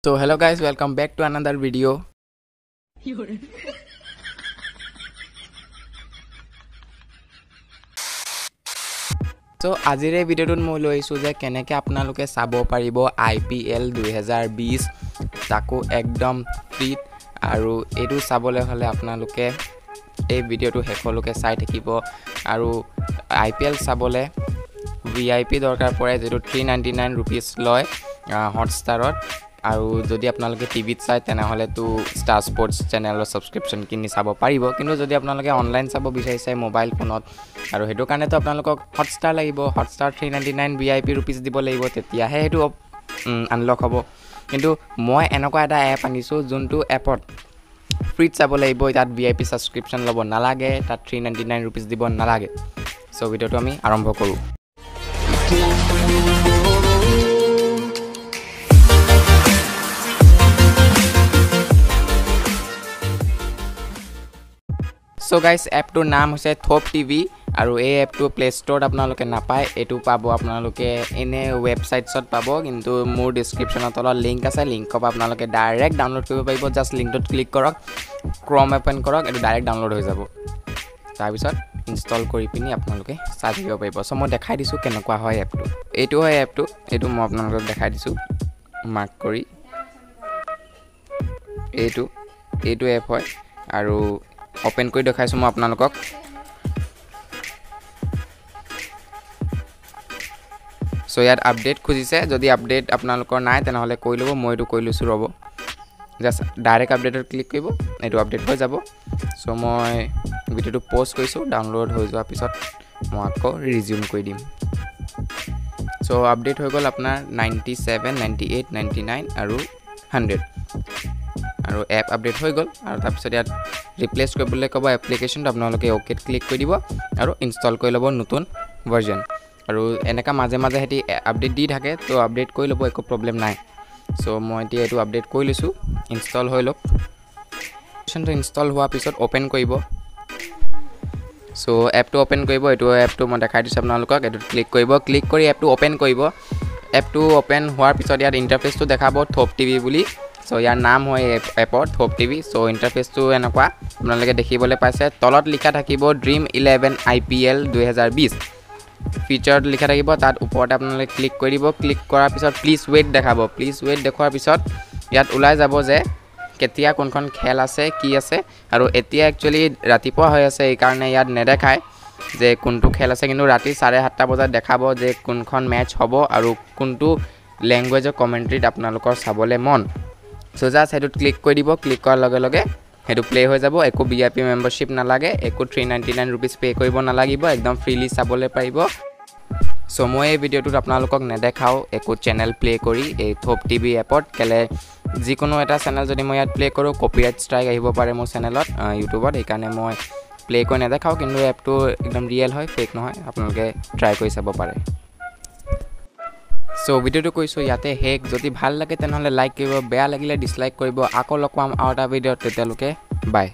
So hello guys, welcome back to another video. So আজিৰে ভিডিঅ'টোত মই লৈছো যে কেনেকৈ আপোনালোকে চাব পাৰিব IPL 2020 তাকো একদম ফ্ৰী আৰু এটো চাবলৈ হলে আপোনালোকে এই ভিডিঅ'টো হেকলৈকে চাই থাকিব আৰু IPL চাবলে VIP দৰকাৰ পৰে যেটো 399 rupees লয় হটষ্টাৰত আৰু যদি আপোনালোকে টিভিত চাই তেনে হলে তো ষ্টাৰ স্পৰ্টছ চেনেলৰ সাবস্ক্ৰিপচন কিনি চাব পাৰিব কিন্তু যদি আপোনালোকে অনলাইন চাব বিচাৰিছে মোবাইল ফোনত আৰু হেতু কাৰণে তো আপোনালোকক হটষ্টাৰ লাগিব হটষ্টাৰ 399 VIP rupees দিব লাগিব তেতিয়াহে হেতু আনলক হ'ব কিন্তু মই এনেকুৱা এটা এপ আনিছো যোনটো এপত ফ্ৰী চাব লাগিব তাত VIP সাবস্ক্ৰিপচন লব নালাগে তাত 399 rupees দিব নালাগে সো ভিডিওটো আমি আৰম্ভ কৰো So guys app to naam hoise Thop TV aru ei app to Play Store apnaloke napai etu pabo apnaloke ene websites ot pabo kintu mur description ot link ase link ko apnaloke direct download koribo paribo just link dot click korok Chrome open korok etu direct download hoi jabo tar bisot install kori pini apnaloke sai thikibo paribo so moi dekhai disu kenokwa hoy app to etu hoy app to etu moi apnaloke dekhai disu mark kori etu app hoy aru open koi dekhaisu মই আপোনালোকক so ইয়াত update খুজিছে যদি update আপোনালোকৰ নাই তেনে হলে কৈ লব মই এটো কৈ লৈছো ৰব জাস্ট ডাইৰেক্ট আপডেটত ক্লিক কৰিব এটো আপডেট হৈ যাব সো মই ভিডিওটো পোষ্ট কৰিছো ডাউনলোড হৈ যোৱাৰ পিছত মই আকৌ ৰিজিউম কৰি দিম সো আপডেট হৈ গল আপোনাৰ 97 98 99 আৰু 100 আৰু এপ আপডেট হৈ গল আৰু তাৰ পিছত ইয়াত ৰিপ্লেস কৰিবলৈ কব এপ্লিকেশন আপোনালোকে ওকে ক্লিক কৰি দিব আৰু ইনষ্টল কৰি লব নতুন ভাৰ্জন আৰু এনেকা মাজে মাজে হেতি আপডেট দি থাকে তো আপডেট কৰি লব একো প্ৰবলেম নাই সো মই এতিয়া এটো আপডেট কৰি লৈছো ইনষ্টল হৈ লক এপ্লিকেশনটো ইনষ্টল হোৱা পিছত ওপেন কৰিব সো এপটো ওপেন কৰিব এটো এপটো মই দেখাই দিছো আপোনালোকক এটো ক্লিক কৰিব ক্লিক কৰি এপটো ওপেন কৰিব এপটো ওপেন হোৱাৰ পিছত ইয়াত ইন্টাৰফেসটো দেখাব Thop TV বুলি সো ইয়াৰ নাম হয় এপৰ Thop TV সো ইন্টাৰফেসটো এনেকুৱা আপোনালোকে দেখিবলৈ পাইছে তলত লিখা থাকিব Dream 11 IPL 2020 ফিচাৰ্ড লিখা থাকিব তাত ওপৰত আপোনালোকে ক্লিক কৰিব ক্লিক কৰাৰ পিছত প্লিজ ওয়েট দেখাব প্লিজ ওয়েট দেখুৱাৰ পিছত ইয়াত ওলাই যাব যে কেতিয়া কোনখন খেল আছে কি আছে আৰু এতিয়া একচুয়ালি ৰাতিপুৱা হৈ আছে এই কাৰণে ইয়াত নেদেখায় যে কোনটো খেল আছে কিন্তু ৰাতি 7:30 বজাত দেখাব যে কোনখন ম্যাচ হ'ব আৰু কোনটো ল্যাঙ্গুৱেজৰ কমেন্ট্ৰিত আপোনালোকৰ চাবলে মন সো জাস্ট হেতু ক্লিক কৰি দিব ক্লিক কৰাৰ লগে লগে হেতু প্লে হৈ যাব একো VIP মেম্বাৰশিপ নালাগে একো 399 rupees পে কৰিব নালাগিব একদম ফ্ৰীলি চাবলে পাৰিব সো মই এই ভিডিওটোত আপোনালোকক নেদেখাও একো চেনেল প্লে কৰি এই Thop TV এপত কেলে যিকোনো এটা চেনেল যদি মই ইয়াত প্লে কৰো কপিৰাইট ষ্ট্ৰাইক আহিব পাৰে মোৰ চেনেলত ইউটিউবত এই কাৰণে মই প্লে কৰি নেদেখাও কিন্তু এপটো একদম ৰিয়েল হয় ফেক নহয় আপোনালোকে ট্ৰাই কৰি চাব পাৰে সো ভিডিওটো কৈছো ইয়াতে হেক যদি ভাল লাগে তেনহলে লাইক কৰিব বেয়া লাগিলে ডিসলাইক কৰিব আকৌ লগ পাম আৰু এটা ভিডিওত তেতিয়ালৈকে বাই